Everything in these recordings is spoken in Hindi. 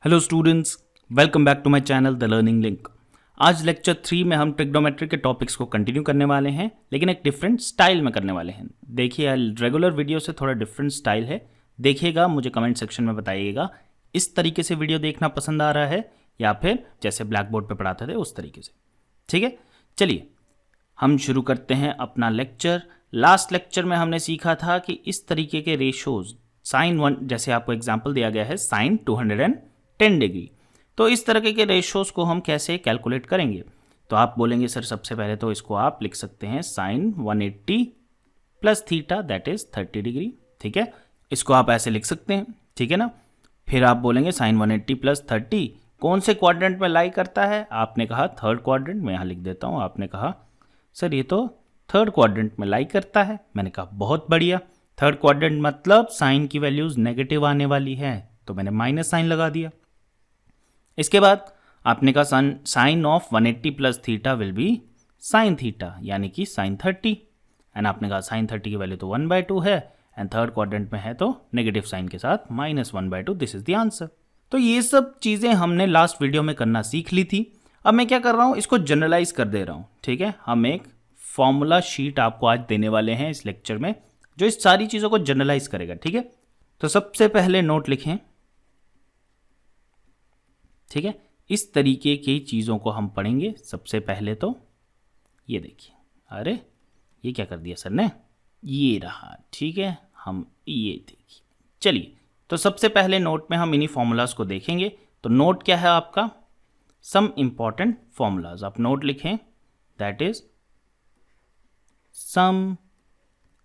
Hello students, welcome back to my channel the learning link. आज लेक्चर 3 में हम ट्रिग्नोमेट्री के टॉपिक्स को कंटिन्यू करने वाले हैं, लेकिन एक डिफरेंट स्टाइल में करने वाले हैं। देखिए, रेगुलर वीडियो से थोड़ा डिफरेंट स्टाइल है। देखिएगा, मुझे कमेंट सेक्शन में बताइएगा इस तरीके से वीडियो देखना पसंद आ रहा है या फिर जैसे ब्लैक बोर्ड पर पढ़ाते थे उस तरीके से। ठीक है, चलिए हम शुरू करते हैं अपना लेक्चर। लास्ट लेक्चर में हमने सीखा था कि इस तरीके के रेशोज साइन 1, जैसे आपको एग्जाम्पल दिया गया है साइन 210 डिग्री, तो इस तरह के रेशोज को हम कैसे कैलकुलेट करेंगे। तो आप बोलेंगे सर सबसे पहले तो इसको आप लिख सकते हैं sine 180 plus theta that is 30 degree. ठीक है, इसको आप ऐसे लिख सकते हैं। ठीक है ना, फिर आप बोलेंगे साइन 180 प्लस 30 कौन से क्वाड्रेंट में लाई करता है। आपने कहा थर्ड क्वाड्रेंट में, यहाँ लिख देता हूँ। आपने कहा सर ये तो थर्ड क्वाड्रेंट में लाई करता है। मैंने कहा बहुत बढ़िया, थर्ड क्वाड्रेंट मतलब साइन की वैल्यूज नेगेटिव आने वाली है, तो मैंने माइनस साइन लगा दिया। इसके बाद आपने कहा sine of 180 plus theta will be sine theta, यानी कि साइन 30। एंड आपने कहा साइन 30 की वैल्यू तो 1/2 है एंड थर्ड क्वाड्रेंट में है तो नेगेटिव साइन के साथ -1/2। This is the answer. तो ये सब चीज़ें हमने लास्ट वीडियो में करना सीख ली थी। अब मैं क्या कर रहा हूँ, इसको जनरलाइज कर दे रहा हूँ। ठीक है, हम एक फॉर्मूला शीट आपको आज देने वाले हैं इस लेक्चर में, जो इस सारी चीज़ों को जनरलाइज करेगा। ठीक है, तो सबसे पहले नोट लिखें। ठीक है, इस तरीके की चीज़ों को हम पढ़ेंगे। सबसे पहले तो ये देखिए, अरे ये क्या कर दिया सर ने, ये रहा। ठीक है, हम ये देखिए। चलिए, तो सबसे पहले नोट में हम इन्हीं फॉर्मूलाज को देखेंगे। तो नोट क्या है आपका, सम इंपॉर्टेंट फॉर्मूलाज। आप नोट लिखें, दैट इज सम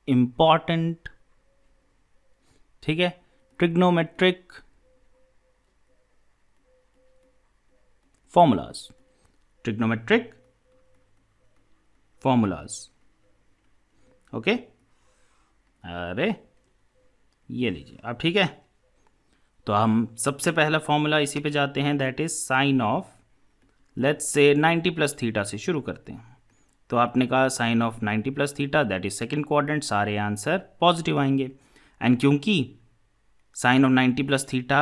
इंपॉर्टेंट, ठीक है, trigonometric formulas, trigonometric formulas. Okay, अरे ये लीजिए आप। ठीक है, तो हम सबसे पहला फॉर्मूला इसी पे जाते हैं, that is sine of, let's say 90 plus theta से शुरू करते हैं। तो आपने कहा sine of 90 plus theta that is second quadrant, सारे आंसर पॉजिटिव आएंगे। एंड क्योंकि साइन ऑफ 90 प्लस थीटा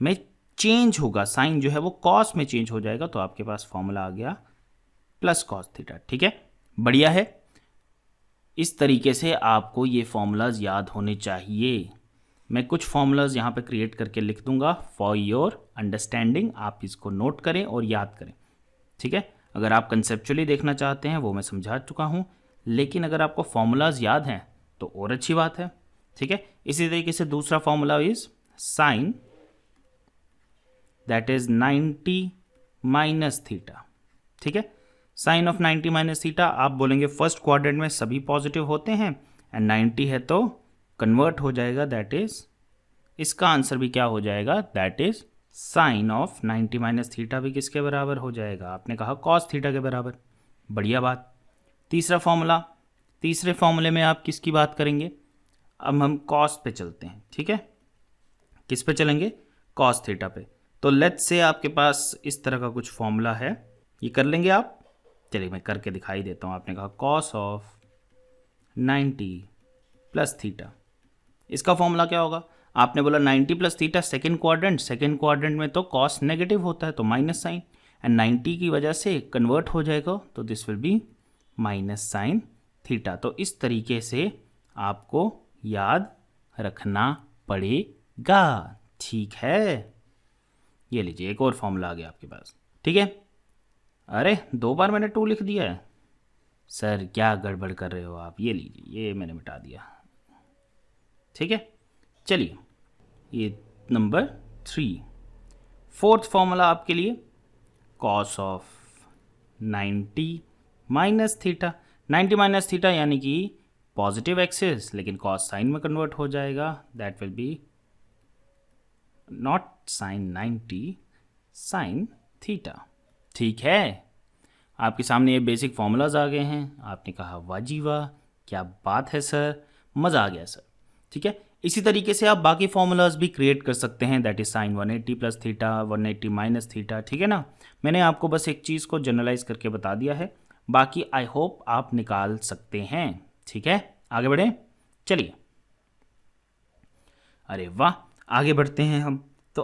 में चेंज होगा, साइन जो है वो कॉस में चेंज हो जाएगा, तो आपके पास फॉर्मूला आ गया प्लस कॉस थीटा। ठीक है, बढ़िया है। इस तरीके से आपको ये फॉर्मूलाज याद होने चाहिए। मैं कुछ फॉर्मूलाज यहाँ पे क्रिएट करके लिख दूंगा फॉर योर अंडरस्टैंडिंग, आप इसको नोट करें और याद करें। ठीक है, अगर आप कंसेप्चुअली देखना चाहते हैं वो मैं समझा चुका हूँ, लेकिन अगर आपको फॉर्मूलाज याद हैं तो और अच्छी बात है। ठीक है, इसी तरीके से दूसरा formula is sign that is 90 minus theta. ठीक है, साइन ऑफ 90 माइनस थीटा, आप बोलेंगे फर्स्ट क्वाड्रेंट में सभी पॉजिटिव होते हैं एंड 90 है तो कन्वर्ट हो जाएगा, दैट इज, इसका आंसर भी क्या हो जाएगा, that is sine of 90 minus theta भी किसके बराबर हो जाएगा, आपने कहा कॉस थीटा के बराबर। बढ़िया बात। तीसरा फॉर्मूला, तीसरे फॉर्मूले में आप किसकी बात करेंगे, अब हम कॉस पे चलते हैं। ठीक है, किस पे चलेंगे, कॉस थीटा पे। तो लेट्स से आपके पास इस तरह का कुछ फॉर्मूला है, ये कर लेंगे आप। चलिए मैं करके दिखाई देता हूँ। आपने कहा कॉस ऑफ 90 प्लस थीटा, इसका फॉर्मूला क्या होगा, आपने बोला 90 plus theta second quadrant, second quadrant में तो कॉस नेगेटिव होता है तो माइनस साइन, एंड 90 की वजह से कन्वर्ट हो जाएगा तो this will B minus sine theta. तो इस तरीके से आपको याद रखना पड़ेगा। ठीक है, ये लीजिए एक और फॉर्मूला आ गया आपके पास। ठीक है, अरे 2 बार मैंने 2 लिख दिया है सर, क्या गड़बड़ कर रहे हो आप। ये लीजिए, ये मैंने मिटा दिया। ठीक है, चलिए ये नंबर 3। फोर्थ फॉर्मूला आपके लिए cos of 90 minus theta. 90 minus theta यानी कि पॉजिटिव एक्सिस, लेकिन कॉस साइन में कन्वर्ट हो जाएगा, that will be not sine 90, sine theta. ठीक है, आपके सामने ये बेसिक फॉर्मूलाज आ गए हैं। आपने कहा वाह जी वाह, क्या बात है सर, मज़ा आ गया सर। ठीक है, इसी तरीके से आप बाकी फॉर्मूलाज भी क्रिएट कर सकते हैं, that is sign 180 plus theta, 180 minus theta. ठीक है ना, मैंने आपको बस एक चीज़ को जनरलाइज करके बता दिया है, बाकी आई होप आप निकाल सकते हैं। ठीक है, आगे बढ़े, चलिए। अरे वाह, आगे बढ़ते हैं हम। तो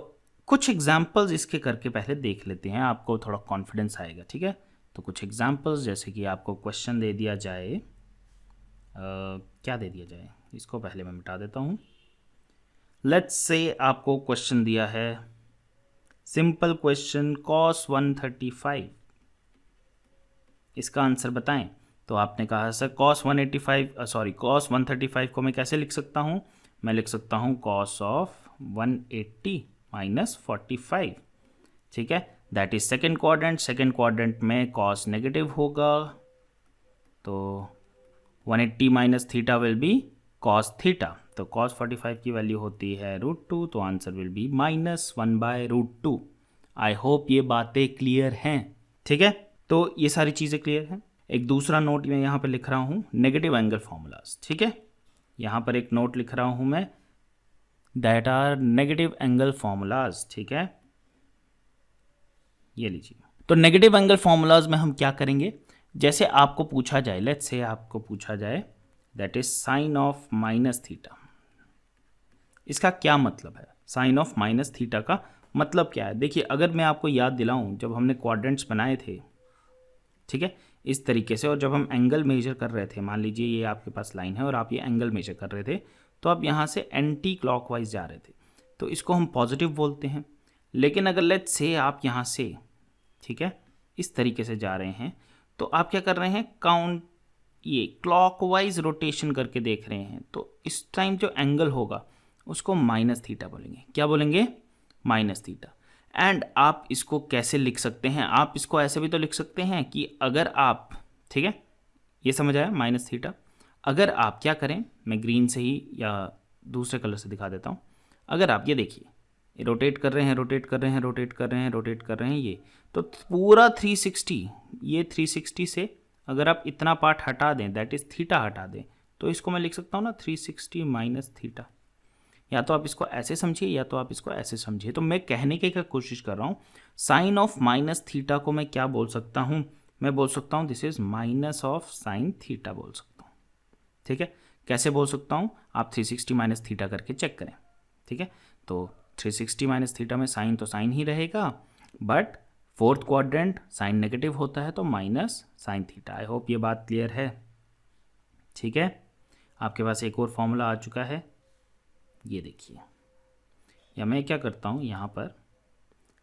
कुछ एग्जाम्पल्स इसके करके पहले देख लेते हैं, आपको थोड़ा कॉन्फिडेंस आएगा, ठीक है। तो कुछ एग्जाम्पल्स, जैसे कि आपको क्वेश्चन दे दिया जाए, क्या दे दिया जाए, इसको पहले मैं मिटा देता हूँ। लेट्स से आपको क्वेश्चन दिया है, सिंपल क्वेश्चन, cos 135, इसका आंसर बताएं। तो आपने कहा सर cos 135 को मैं कैसे लिख सकता हूँ, मैं लिख सकता हूँ cos ऑफ 180 माइनस 45, ठीक है। That is second quadrant, second quadrant में cos नेगेटिव होगा, तो 180 minus theta will B cos theta, तो cos 45 की वैल्यू होती है √2, तो answer will be -1/√2। I hope ये बातें क्लियर हैं, ठीक है। तो ये सारी चीज़ें क्लियर हैं। एक दूसरा नोट मैं यहाँ पे लिख रहा हूँ, नेगेटिव एंगल फॉर्मूलाज, ठीक है। यहाँ पर एक नोट लिख रहा हूँ मैं, that are negative angle formulas, ठीक है। ये लीजिए। तो नेगेटिव एंगल फॉर्मूलाज में हम क्या करेंगे, जैसे आपको पूछा जाए, लेट्स से आपको पूछा जाए that is sine of minus theta, इसका क्या मतलब है, साइन ऑफ माइनस थीटा का मतलब क्या है। देखिए, अगर मैं आपको याद दिलाऊं, जब हमने क्वाड्रेंट्स बनाए थे, ठीक है, इस तरीके से, और जब हम एंगल मेजर कर रहे थे, मान लीजिए ये आपके पास लाइन है और आप ये एंगल मेजर कर रहे थे, तो आप यहाँ से एंटी क्लॉकवाइज जा रहे थे, तो इसको हम पॉजिटिव बोलते हैं। लेकिन अगर लेट्स से आप यहाँ से, ठीक है, इस तरीके से जा रहे हैं, तो आप क्या कर रहे हैं, काउंट, ये क्लॉकवाइज रोटेशन करके देख रहे हैं, तो इस टाइम जो एंगल होगा उसको माइनस थीटा बोलेंगे। क्या बोलेंगे, माइनस थीटा। एंड आप इसको कैसे लिख सकते हैं, आप इसको ऐसे भी तो लिख सकते हैं कि अगर आप, ठीक है, ये समझ आया, माइनस थीटा। अगर आप क्या करें, मैं ग्रीन से ही या दूसरे कलर से दिखा देता हूँ। अगर आप ये देखिए, रोटेट कर रहे हैं, रोटेट कर रहे हैं, रोटेट कर रहे हैं, रोटेट कर रहे हैं, ये तो पूरा 360, ये 360 से अगर आप इतना पार्ट हटा दें, दैट इज थीटा हटा दें, तो इसको मैं लिख सकता हूँ ना 360 माइनस थीटा। या तो आप इसको ऐसे समझिए या तो आप इसको ऐसे समझिए। तो मैं कहने की क्या कोशिश कर रहा हूँ, साइन ऑफ माइनस थीटा को मैं क्या बोल सकता हूँ, मैं बोल सकता हूँ this is minus of sine theta बोल सकता हूँ, ठीक है। कैसे बोल सकता हूँ, आप 360 माइनस थीटा करके चेक करें, ठीक है। तो 360 माइनस थीटा में साइन तो साइन ही रहेगा, but fourth quadrant sine negative होता है, तो minus sine theta. I hope ये बात क्लियर है, ठीक है। आपके पास एक और फॉर्मूला आ चुका है, ये देखिए, या मैं क्या करता हूँ, यहाँ पर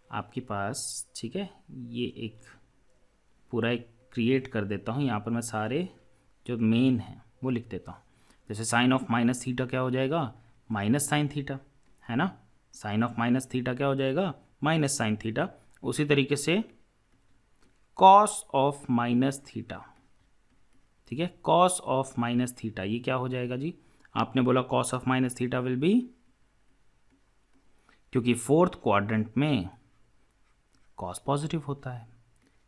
आपके पास, ठीक है, ये एक पूरा एक क्रिएट कर देता हूँ। यहाँ पर मैं सारे जो मेन हैं वो लिख देता हूँ। जैसे साइन ऑफ माइनस थीटा क्या हो जाएगा, माइनस साइन थीटा, है ना। साइन ऑफ माइनस थीटा क्या हो जाएगा, माइनस साइन थीटा। उसी तरीके से कॉस ऑफ माइनस थीटा, ठीक है, कॉस ऑफ माइनस थीटा, ये क्या हो जाएगा जी, आपने बोला cos of minus theta will B, क्योंकि फोर्थ क्वाड्रेंट में कॉस पॉजिटिव होता है।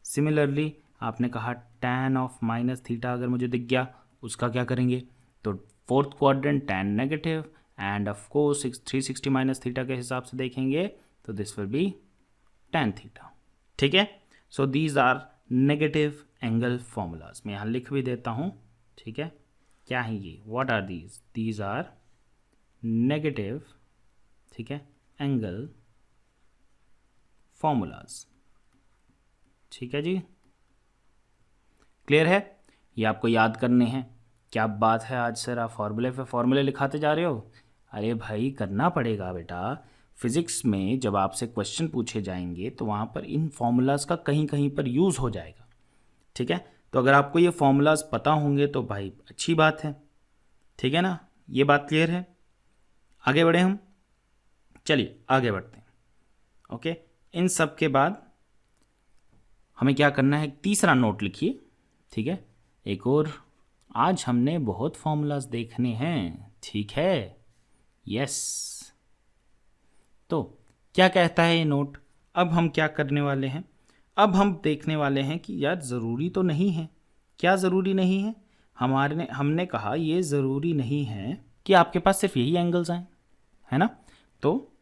सिमिलरली आपने कहा टैन ऑफ माइनस थीटा अगर मुझे दिख गया, उसका क्या करेंगे, तो fourth quadrant tan negative, and of course 360 minus theta के हिसाब से देखेंगे तो this will be tan theta, ठीक है। So these are negative angle formulas, मैं यहाँ लिख भी देता हूँ, ठीक है। क्या है ये, what are these, these are negative, ठीक है, एंगल फॉर्मूलाज, ठीक है जी, क्लियर है। ये आपको याद करने हैं। क्या बात है, आज सर आप फॉर्मूले पे फॉर्मूले लिखाते जा रहे हो। अरे भाई करना पड़ेगा बेटा, फिजिक्स में जब आपसे क्वेश्चन पूछे जाएंगे तो वहाँ पर इन फॉर्मूलाज का कहीं कहीं पर यूज़ हो जाएगा, ठीक है। तो अगर आपको ये फॉर्मूलाज पता होंगे तो भाई अच्छी बात है, ठीक है ना। ये बात क्लियर है, आगे बढ़े हम, चलिए आगे बढ़ते हैं। ओके, इन सब के बाद हमें क्या करना है, तीसरा नोट लिखिए, ठीक है। एक और, आज हमने बहुत फॉर्मूलाज देखने हैं, ठीक है, यस। तो क्या कहता है ये नोट, अब हम क्या करने वाले हैं, अब हम देखने वाले हैं कि यार ज़रूरी तो नहीं है, क्या ज़रूरी नहीं है, हमने कहा ये ज़रूरी नहीं है कि आपके पास सिर्फ यही एंगल्स आए, है ना। तो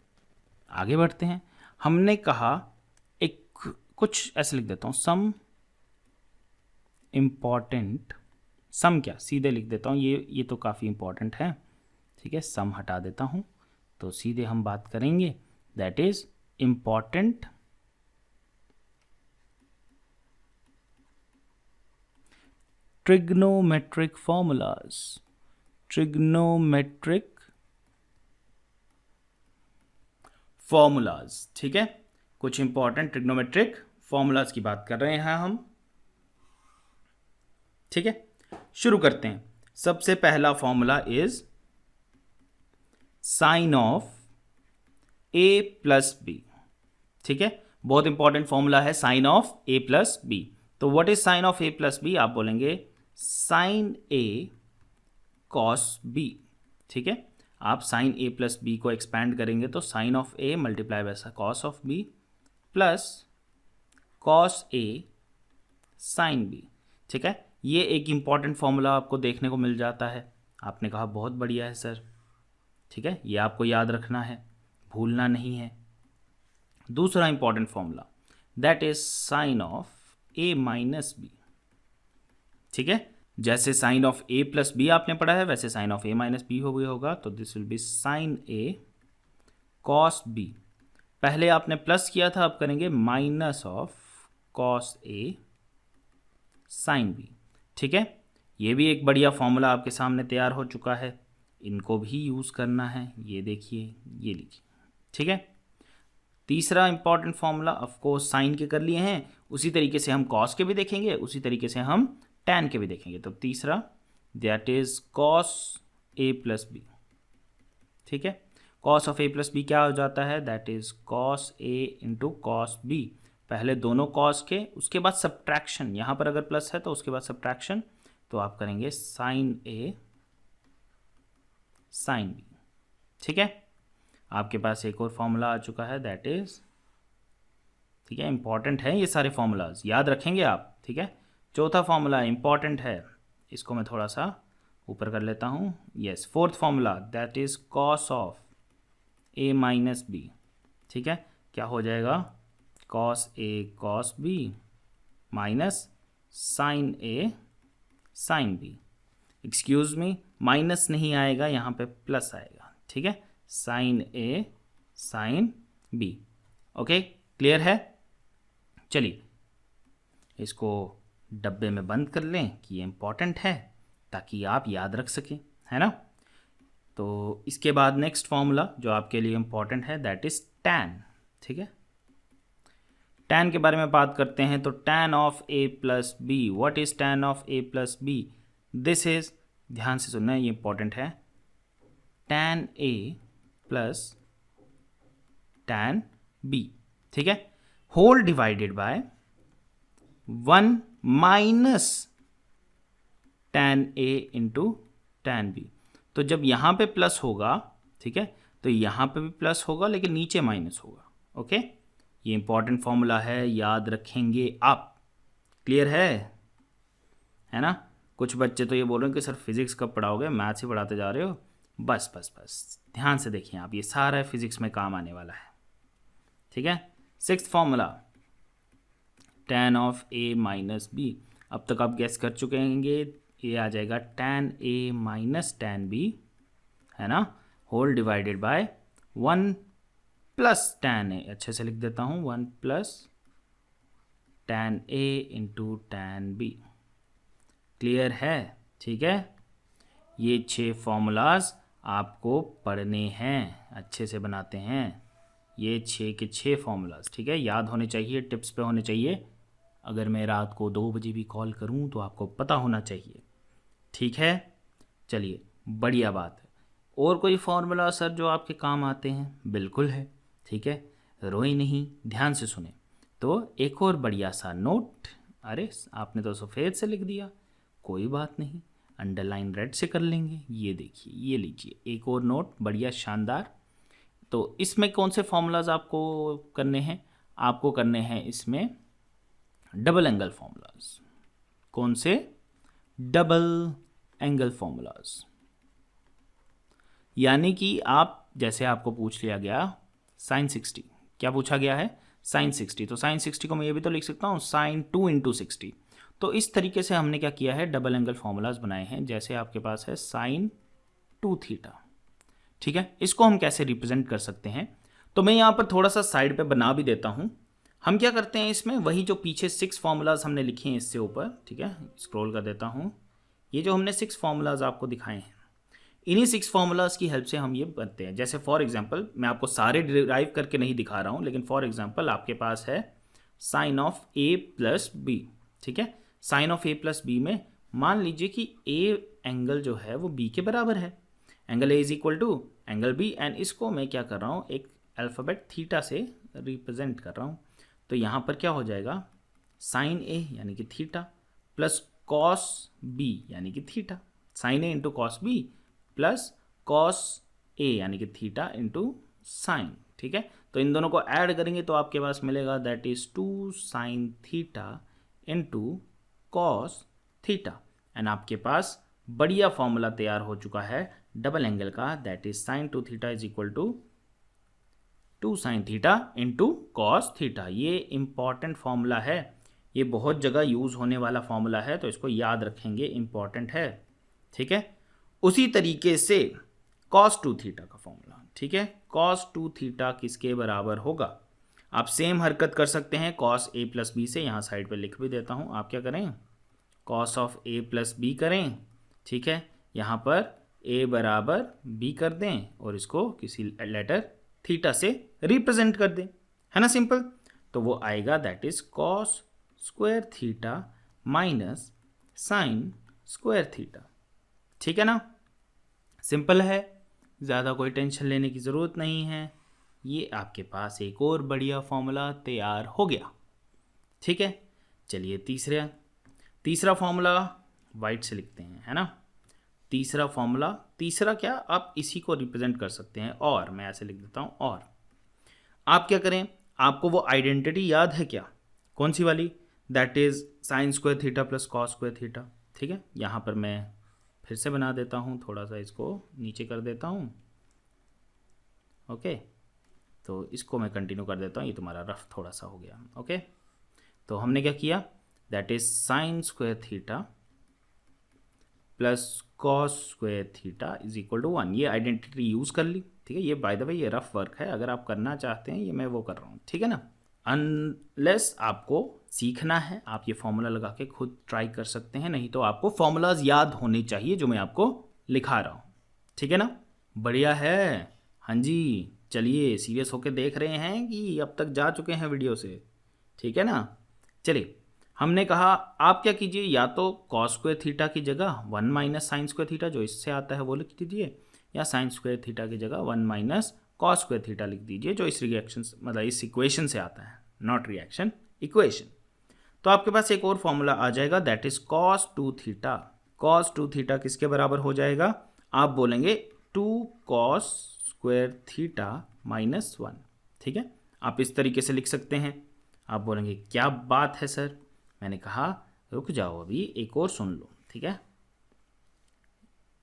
आगे बढ़ते हैं। हमने कहा एक कुछ ऐसे लिख देता हूँ, सम इम्पॉर्टेंट, सम क्या सीधे लिख देता हूँ, ये तो काफ़ी इम्पॉर्टेंट है, ठीक है। सम हटा देता हूँ, तो सीधे हम बात करेंगे that is important trigonometric formulas, ठीक है, कुछ इंपॉर्टेंट ट्रिग्नोमेट्रिक फॉर्मूलाज की बात कर रहे हैं हम। ठीक है, शुरू करते हैं। सबसे पहला formula is sine of a plus B. ठीक है, बहुत इंपॉर्टेंट फॉर्मूला है sine of a plus B. तो what is sine of a plus B? आप बोलेंगे साइन a कॉस b। ठीक है, आप साइन a प्लस बी को एक्सपैंड करेंगे तो sine of a multiply by cos of b plus cos a sine b। ठीक है, ये एक इंपॉर्टेंट फॉर्मूला आपको देखने को मिल जाता है। आपने कहा बहुत बढ़िया है सर। ठीक है, ये आपको याद रखना है, भूलना नहीं है। दूसरा important formula that is sine of a minus B. ठीक है, जैसे sine of a plus B आपने पढ़ा है वैसे sine of a minus B हो गया होगा, तो this will be sine a cos b। पहले आपने प्लस किया था, अब करेंगे minus of cos a sine b। ठीक है, ये भी एक बढ़िया फॉर्मूला आपके सामने तैयार हो चुका है, इनको भी यूज़ करना है। ये देखिए, ये लिखिए। ठीक है, तीसरा इंपॉर्टेंट फॉर्मूला ऑफकोर्स साइन के कर लिए हैं, उसी तरीके से हम कॉस के भी देखेंगे, उसी तरीके से हम टैन के भी देखेंगे। तो तीसरा that is cos a plus B. ठीक है, cos of a plus B क्या हो जाता है? That is cos a into cos b। पहले दोनों कॉस के, उसके बाद सब्ट्रैक्शन, यहाँ पर अगर प्लस है तो उसके बाद सब्ट्रैक्शन, तो आप करेंगे साइन a साइन b। ठीक है, आपके पास एक और फॉर्मूला आ चुका है दैट इज, ठीक है, इंपॉर्टेंट है ये सारे फॉर्मूलाज, याद रखेंगे आप। ठीक है, चौथा फॉर्मूला इंपॉर्टेंट है, इसको मैं थोड़ा सा ऊपर कर लेता हूँ। Yes, fourth formula that is cos of a minus B. ठीक है, क्या हो जाएगा? Cos a cos b minus sine a sine b। Excuse me, minus नहीं आएगा, यहाँ पे प्लस आएगा। ठीक है, sine a sine b। Okay, clear है? चलिए इसको डब्बे में बंद कर लें कि ये इंपॉर्टेंट है ताकि आप याद रख सकें, है ना। तो इसके बाद नेक्स्ट फॉर्मूला जो आपके लिए इंपॉर्टेंट है दैट इज टैन। ठीक है, टैन के बारे में बात करते हैं। तो tan of a plus B, what is tan of a plus B? This is, ध्यान से सुनना, ये इंपॉर्टेंट है, tan a plus tan b। ठीक है, whole divided by 1 minus tan a into tan b। तो जब यहाँ पे प्लस होगा, ठीक है, तो यहाँ पे भी प्लस होगा लेकिन नीचे माइनस होगा। ओके, ये इंपॉर्टेंट फॉर्मूला है, याद रखेंगे आप। क्लियर है ना। कुछ बच्चे तो ये बोल रहे हैं कि सर फिजिक्स कब पढ़ाओगे, मैथ्स ही पढ़ाते जा रहे हो। बस बस बस ध्यान से देखिए आप, ये सारा फिजिक्स में काम आने वाला है। ठीक है, sixth formula tan of a minus B. अब तक आप गेस कर चुके होंगे, ये आ जाएगा tan a minus tan b, है ना, whole divided by 1 plus tan a। अच्छे से लिख देता हूँ, 1 plus tan a into tan b। Clear है? ठीक है, ये 6 फॉर्मूलाज आपको पढ़ने हैं, अच्छे से बनाते हैं ये 6 के 6 फॉर्मूलाज। ठीक है, याद होने चाहिए, टिप्स पे होने चाहिए। अगर मैं रात को 2 बजे भी कॉल करूं तो आपको पता होना चाहिए। ठीक है, चलिए बढ़िया बात है। और कोई फॉर्मूला सर जो आपके काम आते हैं? बिल्कुल है। ठीक है, रोए नहीं, ध्यान से सुने। तो एक और बढ़िया सा नोट, अरे आपने तो सफ़ेद से लिख दिया, कोई बात नहीं, अंडरलाइन रेड से कर लेंगे। ये देखिए, ये लीजिए एक और नोट, बढ़िया शानदार। तो इसमें कौन से फॉर्मूलाज आपको करने हैं? आपको करने हैं इसमें डबल एंगल फॉर्मूलाज। कौन से? Double angle formulas. यानी कि आप, जैसे आपको पूछ लिया गया साइन 60, क्या पूछा गया है? साइन 60। तो साइन 60 को मैं ये भी तो लिख सकता हूँ साइन 2 इंटू 60। तो इस तरीके से हमने क्या किया है, डबल एंगल फॉर्मूलाज बनाए हैं। जैसे आपके पास है साइन 2 थीटा। ठीक है, इसको हम कैसे रिप्रेजेंट कर सकते हैं? तो मैं यहाँ पर थोड़ा सा साइड पे बना भी देता हूँ। हम क्या करते हैं इसमें, वही जो पीछे 6 फार्मूलाज हमने लिखे हैं इससे ऊपर, ठीक है, स्क्रॉल कर देता हूँ। ये जो हमने 6 फार्मूलाज आपको दिखाए हैं, इन्हीं 6 फार्मूलाज की हेल्प से हम ये बनते हैं। जैसे फॉर एग्जांपल, मैं आपको सारे डिराइव करके नहीं दिखा रहा हूँ, लेकिन फॉर एग्जांपल आपके पास है sine of A plus B, ठीक है। Sine of A plus B में मान लीजिए कि ए एंगल जो है वो बी के बराबर है, angle A is equal to angle B, and इसको मैं क्या कर रहा हूँ, एक अल्फ़ाबेट थीटा से रिप्रेजेंट कर रहा हूँ। तो यहाँ पर क्या हो जाएगा, साइन ए यानी कि थीटा प्लस कॉस बी यानी कि theta, sine A into cos B plus cos A यानी कि थीटा इंटू साइन, ठीक है। तो इन दोनों को ऐड करेंगे तो आपके पास मिलेगा that is 2 sine theta into cos theta, and आपके पास बढ़िया फॉर्मूला तैयार हो चुका है डबल एंगल का, that is sine 2 theta is equal to 2 sine theta into cos theta. ये इंपॉर्टेंट फॉर्मूला है, ये बहुत जगह यूज़ होने वाला फॉर्मूला है, तो इसको याद रखेंगे, इंपॉर्टेंट है, ठीक है। उसी तरीके से कॉस 2 थीटा का फॉर्मूला, ठीक है, कॉस 2 थीटा किसके बराबर होगा। आप सेम हरकत कर सकते हैं कॉस ए प्लस बी से, यहाँ साइड पे लिख भी देता हूँ। आप क्या करें, cos of A plus B करें, ठीक है, यहाँ पर ए बराबर बी कर दें और इसको किसी लेटर थीटा से रिप्रेजेंट कर दें, है ना, सिंपल। तो वो आएगा that is cos square theta minus sign square theta, ठीक है ना, सिंपल है, ज़्यादा कोई टेंशन लेने की ज़रूरत नहीं है। ये आपके पास एक और बढ़िया फॉर्मूला तैयार हो गया, ठीक है। चलिए तीसरा फॉर्मूला वाइट से लिखते हैं, है ना। तीसरा फॉर्मूला, तीसरा क्या, आप इसी को रिप्रेजेंट कर सकते हैं, और मैं ऐसे लिख देता हूँ। और आप क्या करें, आपको वो आइडेंटिटी याद है क्या, कौन सी वाली, that is sine square theta plus cos square theta, ठीक है। यहाँ पर मैं फिर से बना देता हूँ, थोड़ा सा इसको नीचे कर देता हूँ, ओके। तो इसको मैं कंटिन्यू कर देता हूँ, ये तुम्हारा रफ थोड़ा सा हो गया, ओके। तो हमने क्या किया, that is sine square theta plus cos square theta is equal to 1, ये आइडेंटिटी यूज़ कर ली, ठीक है। ये बाय द वे ये रफ वर्क है, अगर आप करना चाहते हैं, ये मैं वो कर रहा हूँ, ठीक है ना। अनलेस आपको सीखना है, आप ये फॉर्मूला लगा के खुद ट्राई कर सकते हैं, नहीं तो आपको फॉर्मूलाज याद होने चाहिए जो मैं आपको लिखा रहा हूँ, ठीक है ना। बढ़िया है, हाँ जी। चलिए, सीरियस होके देख रहे हैं कि अब तक जा चुके हैं वीडियो से, ठीक है ना। चलिए, हमने कहा आप क्या कीजिए, या तो कॉस स्क्वायर थीटा की जगह 1 माइनस साइन स्क्वायर थीटा जो इससे आता है वो लिख दीजिए, या साइन स्क्वायर थीटा की जगह 1 माइनस कॉस स्क्वायर थीटा लिख दीजिए जो इस रिएक्शन मतलब इस इक्वेशन से आता है, नॉट रिएक्शन, इक्वेशन। तो आपके पास एक और फॉर्मूला आ जाएगा that is cos 2 theta. Cos 2 theta किसके बराबर हो जाएगा, आप बोलेंगे 2 कॉस स्क्वायर थीटा माइनस 1, ठीक है। आप इस तरीके से लिख सकते हैं। आप बोलेंगे क्या बात है सर, मैंने कहा रुक जाओ, अभी एक और सुन लो, ठीक है।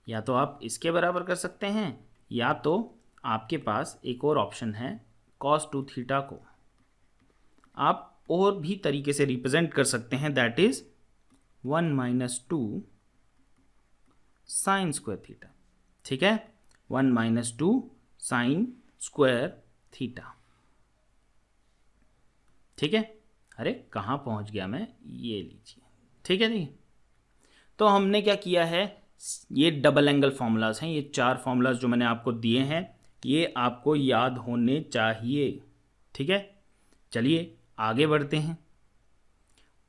या तो आप इसके बराबर कर सकते हैं, या तो आपके पास एक और ऑप्शन है, cos 2 थीटा को आप और भी तरीके से रिप्रेजेंट कर सकते हैं, that is 1 minus 2 sign square theta, ठीक है, 1 माइनस 2 साइन स्क्वायर थीटा, ठीक है। अरे कहाँ पहुँच गया मैं, ये लीजिए, ठीक है जी। तो हमने क्या किया है, ये डबल एंगल फार्मूलाज हैं, ये 4 फार्मूलाज जो मैंने आपको दिए हैं ये आपको याद होने चाहिए, ठीक है। चलिए आगे बढ़ते हैं।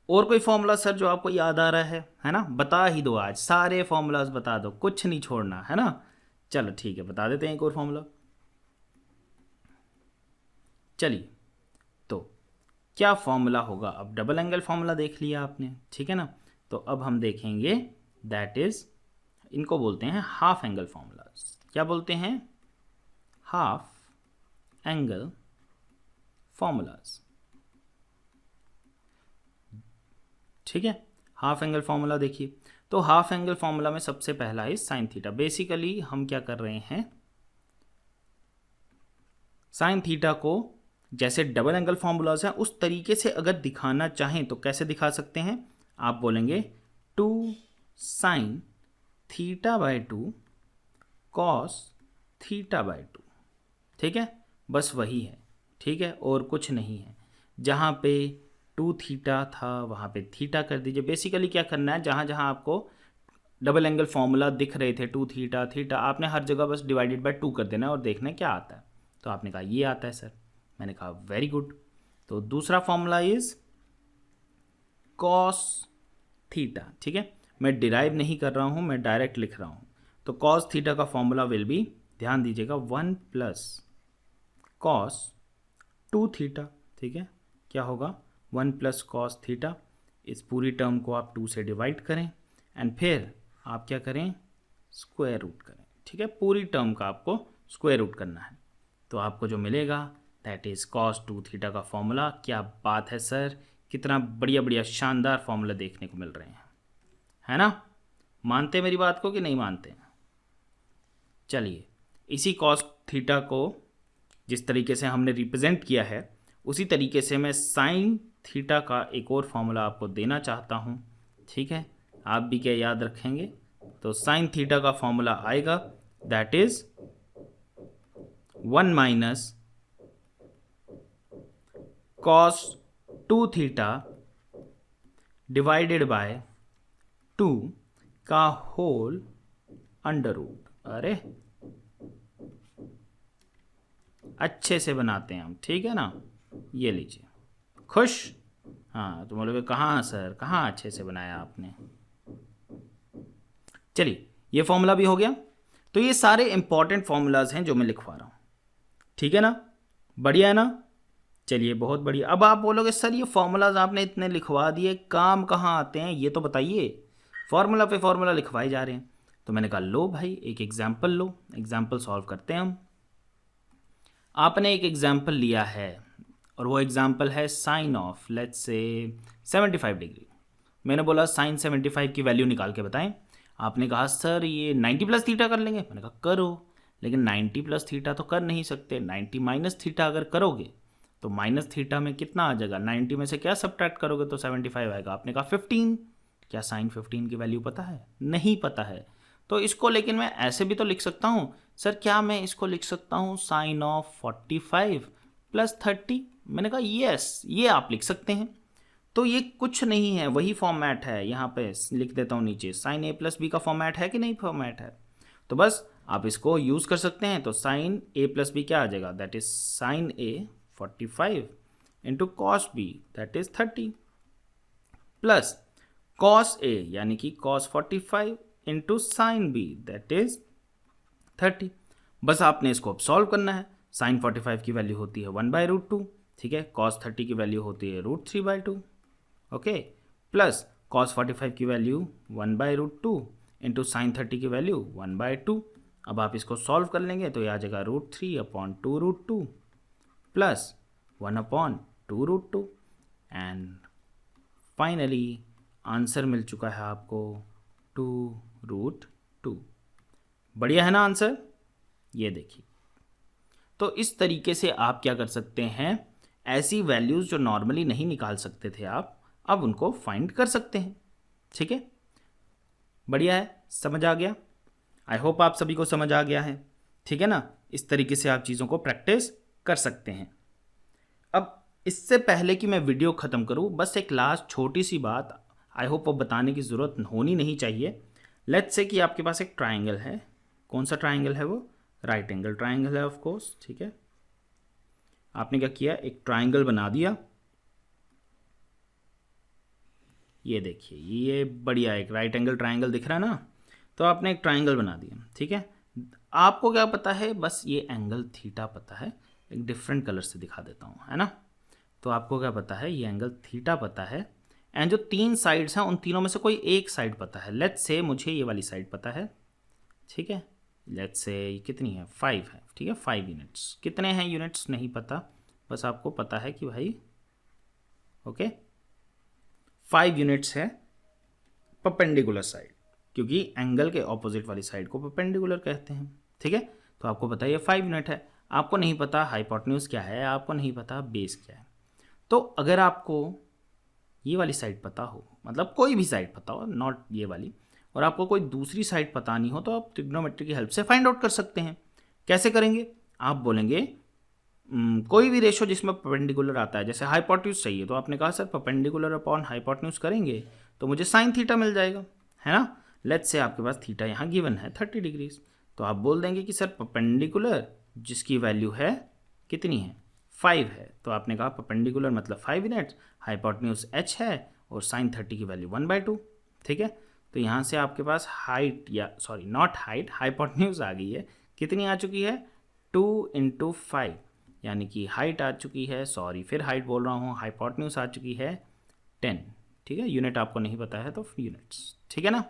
और कोई फार्मूला सर जो आपको याद आ रहा है ना, बता ही दो, आज सारे फार्मूलाज बता दो, कुछ नहीं छोड़ना, है ना। चलो ठीक है, बता देते हैं एक और फार्मूला। चलिए, तो क्या फॉर्मूला होगा, अब डबल एंगल फार्मूला देख लिया आपने, ठीक है ना। तो अब हम देखेंगे दैट इज, इनको बोलते हैं हाफ एंगल फार्मूलाज। क्या बोलते हैं, हाफ एंगल फार्मूलाज, ठीक है। हाफ एंगल फार्मूला देखिए, तो हाफ एंगल फार्मूला में सबसे पहला है साइन थीटा। बेसिकली हम क्या कर रहे हैं, साइन थीटा को जैसे डबल एंगल फार्मूलाज हैं उस तरीके से अगर दिखाना चाहें तो कैसे दिखा सकते हैं, आप बोलेंगे 2 sine theta by 2 cos theta by 2, ठीक है। बस वही है, ठीक है, और कुछ नहीं है। जहाँ पे 2 थीटा था वहाँ पे थीटा कर दीजिए। बेसिकली क्या करना है, जहाँ जहाँ आपको डबल एंगल फॉर्मूला दिख रहे थे 2 थीटा थीटा, आपने हर जगह बस डिवाइडेड बाय 2 कर देना है और देखना है क्या आता है। तो आपने कहा ये आता है सर, मैंने कहा वेरी गुड। तो दूसरा फॉर्मूला इज कॉस थीटा, ठीक है, मैं डिराइव नहीं कर रहा हूँ, मैं डायरेक्ट लिख रहा हूँ। तो कॉस थीटा का फॉर्मूला विल बी, ध्यान दीजिएगा, 1 प्लस कॉस 2 थीटा, ठीक है, क्या होगा 1 प्लस कॉस थीटा। इस पूरी टर्म को आप 2 से डिवाइड करें एंड फिर आप क्या करें, स्क्वायर रूट करें, ठीक है, पूरी टर्म का आपको स्क्वायर रूट करना है। तो आपको जो मिलेगा दैट इज़ कॉस 2 थीटा का फॉर्मूला। क्या बात है सर, कितना बढ़िया बढ़िया शानदार फॉर्मूला देखने को मिल रहे हैं, है ना। मानते मेरी बात को कि नहीं मानते? चलिए, इसी कॉस थीटा को जिस तरीके से हमने रिप्रेजेंट किया है उसी तरीके से मैं साइन थीटा का एक और फॉर्मूला आपको देना चाहता हूँ, ठीक है। आप भी क्या याद रखेंगे? तो साइन थीटा का फॉर्मूला आएगा that is 1 minus cos 2 theta divided by 2 का होल अंडर रूट। अरे अच्छे से बनाते हैं हम, ठीक है ना। ये लीजिए, खुश? हाँ, तो बोलोगे कहाँ सर, कहाँ अच्छे से बनाया आपने। चलिए, ये फॉर्मूला भी हो गया। तो ये सारे इंपॉर्टेंट फॉर्मूलाज हैं जो मैं लिखवा रहा हूँ, ठीक है ना, बढ़िया है ना। चलिए, बहुत बढ़िया। अब आप बोलोगे सर ये फॉर्मूलाज आपने इतने लिखवा दिए, काम कहाँ आते हैं ये तो बताइए, फॉर्मूला पे फॉर्मूला लिखवाए जा रहे हैं। तो मैंने कहा लो भाई, एक एग्जाम्पल लो, एग्जाम्पल सॉल्व करते हैं हम। आपने एक एग्जाम्पल लिया है और वो एग्जाम्पल है sine of let's say 75 degree. मैंने बोला साइन 75 की वैल्यू निकाल के बताएं। आपने कहा सर ये 90 प्लस थीटा कर लेंगे। मैंने कहा करो, लेकिन 90 प्लस थीटा तो कर नहीं सकते। 90 माइनस थीटा अगर करोगे तो माइनस थीटा में कितना आ जाएगा, 90 में से क्या सब्ट्रैक्ट करोगे तो 75 आएगा। आपने कहा 15। क्या साइन 15 की वैल्यू पता है? नहीं पता है। तो इसको लेकिन मैं ऐसे भी तो लिख सकता हूँ सर, क्या मैं इसको लिख सकता हूँ साइन ऑफ 45 प्लस 30? मैंने कहा यस, ये आप लिख सकते हैं। तो ये कुछ नहीं है, वही फॉर्मेट है। यहाँ पे लिख देता हूँ नीचे, साइन ए प्लस बी का फॉर्मेट है कि नहीं फॉर्मेट है, तो बस आप इसको यूज़ कर सकते हैं। तो साइन ए प्लस बी क्या आ जाएगा, that is sine A 45 into cos B that is 30 plus cos A यानी कि cos 45 into sine B that is 30। बस आपने इसको अब सॉल्व करना है। साइन 45 की वैल्यू होती है 1/√2, ठीक है। कॉस 30 की वैल्यू होती है √3/2, ओके, प्लस कॉस 45 की वैल्यू 1/√2 इंटू साइन 30 की वैल्यू 1/2। अब आप इसको सॉल्व कर लेंगे तो ये आ जाएगा √3/2√2 प्लस 1/2√2 एंड फाइनली आंसर मिल चुका है आपको 2√2। बढ़िया है ना आंसर, ये देखिए। तो इस तरीके से आप क्या कर सकते हैं, ऐसी वैल्यूज़ जो नॉर्मली नहीं निकाल सकते थे आप, अब उनको फाइंड कर सकते हैं, ठीक है। बढ़िया है, समझ आ गया। आई होप आप सभी को समझ आ गया है, ठीक है ना। इस तरीके से आप चीज़ों को प्रैक्टिस कर सकते हैं। अब इससे पहले कि मैं वीडियो ख़त्म करूँ, बस एक लास्ट छोटी सी बात, आई होप वो बताने की ज़रूरत होनी नहीं चाहिए। लेट्स से कि आपके पास एक ट्राइंगल है। कौन सा ट्राइंगल है वो? राइट एंगल ट्राइंगल है ऑफ कोर्स, ठीक है। आपने क्या किया, एक ट्राइंगल बना दिया। ये देखिए, ये बढ़िया एक राइट एंगल ट्राइंगल दिख रहा है ना। तो आपने एक ट्राइंगल बना दिया, ठीक है। आपको क्या पता है, बस ये एंगल थीटा पता है। एक डिफरेंट कलर से दिखा देता हूँ, है ना। तो आपको क्या पता है, ये एंगल थीटा पता है एंड जो 3 साइड्स हैं उन तीनों में से कोई एक साइड पता है। लेट्स से मुझे ये वाली साइड पता है, ठीक है। लेट्स से कितनी है, 5 है, ठीक है। 5 यूनिट्स, कितने हैं यूनिट्स नहीं पता, बस आपको पता है कि भाई ओके 5 यूनिट्स है परपेंडिकुलर साइड, क्योंकि एंगल के ऑपोजिट वाली साइड को परपेंडिकुलर कहते हैं, ठीक है। तो आपको पता है ये 5 यूनिट है। आपको नहीं पता हाइपोटेन्यूज क्या है, आपको नहीं पता बेस क्या है। तो अगर आपको ये वाली साइड पता हो, मतलब कोई भी साइड पता हो, नॉट ये वाली, और आपको कोई दूसरी साइड पता नहीं हो, तो आप ट्रिग्नोमेट्री की हेल्प से फाइंड आउट कर सकते हैं। कैसे करेंगे? आप बोलेंगे कोई भी रेशो जिसमें परपेंडिकुलर आता है, जैसे हाइपोटेन्यूज चाहिए तो आपने कहा सर परपेंडिकुलर अपॉन हाइपोटेन्यूज करेंगे तो मुझे साइन थीटा मिल जाएगा, है ना। लेट्स से आपके पास थीटा यहाँ गिवन है 30 डिग्रीज, तो आप बोल देंगे कि सर परपेंडिकुलर जिसकी वैल्यू है कितनी है 5 है, तो आपने कहा परपेंडिकुलर मतलब 5 यूनिट्स, हाइपोटेन्यूज h है और साइन 30 की वैल्यू 1/2, ठीक है। तो यहाँ से आपके पास हाइट या सॉरी नॉट हाइट, हाइपोटेन्यूज आ गई है, कितनी आ चुकी है 2 × 5, यानी कि हाइट आ चुकी है, सॉरी फिर हाइट बोल रहा हूँ, हाइपोटेन्यूज आ चुकी है 10, ठीक है। यूनिट आपको नहीं पता है तो यूनिट्स, ठीक है ना।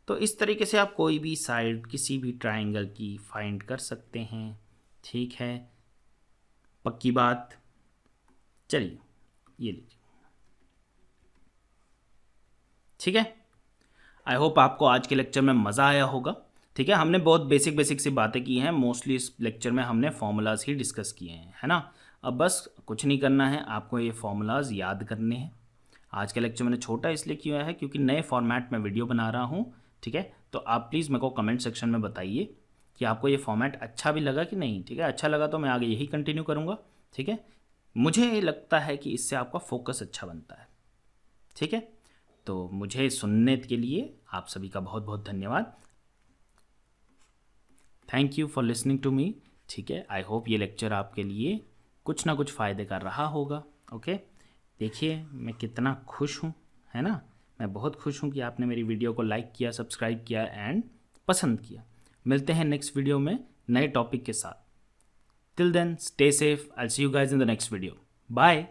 तो इस तरीके से आप कोई भी साइड किसी भी ट्राइंगल की फाइंड कर सकते हैं, ठीक है, पक्की बात। चलिए ये लीजिए, ठीक है। आई होप आपको आज के लेक्चर में मज़ा आया होगा, ठीक है। हमने बहुत बेसिक सी बातें की हैं, मोस्टली इस लेक्चर में हमने फॉर्मूलाज ही डिस्कस किए हैं, है ना। अब बस कुछ नहीं करना है, आपको ये फॉर्मूलाज याद करने हैं। आज का लेक्चर मैंने छोटा इसलिए किया है क्योंकि नए फॉर्मेट में वीडियो बना रहा हूँ, ठीक है। तो आप प्लीज़ मेरे को कमेंट सेक्शन में बताइए कि आपको ये फॉर्मेट अच्छा भी लगा कि नहीं, ठीक है। अच्छा लगा तो मैं आगे यही कंटिन्यू करूँगा, ठीक है। मुझे लगता है कि इससे आपका फोकस अच्छा बनता है, ठीक है। तो मुझे सुनने के लिए आप सभी का बहुत बहुत धन्यवाद। Thank you for listening to me, ठीक है। आई होप ये लेक्चर आपके लिए कुछ ना कुछ फ़ायदे कर रहा होगा, ओके। देखिए मैं कितना खुश हूँ, है ना। मैं बहुत खुश हूँ कि आपने मेरी वीडियो को लाइक किया, सब्सक्राइब किया एंड पसंद किया। मिलते हैं नेक्स्ट वीडियो में नए टॉपिक के साथ। Till then stay safe, I will see you guys in the next video, bye.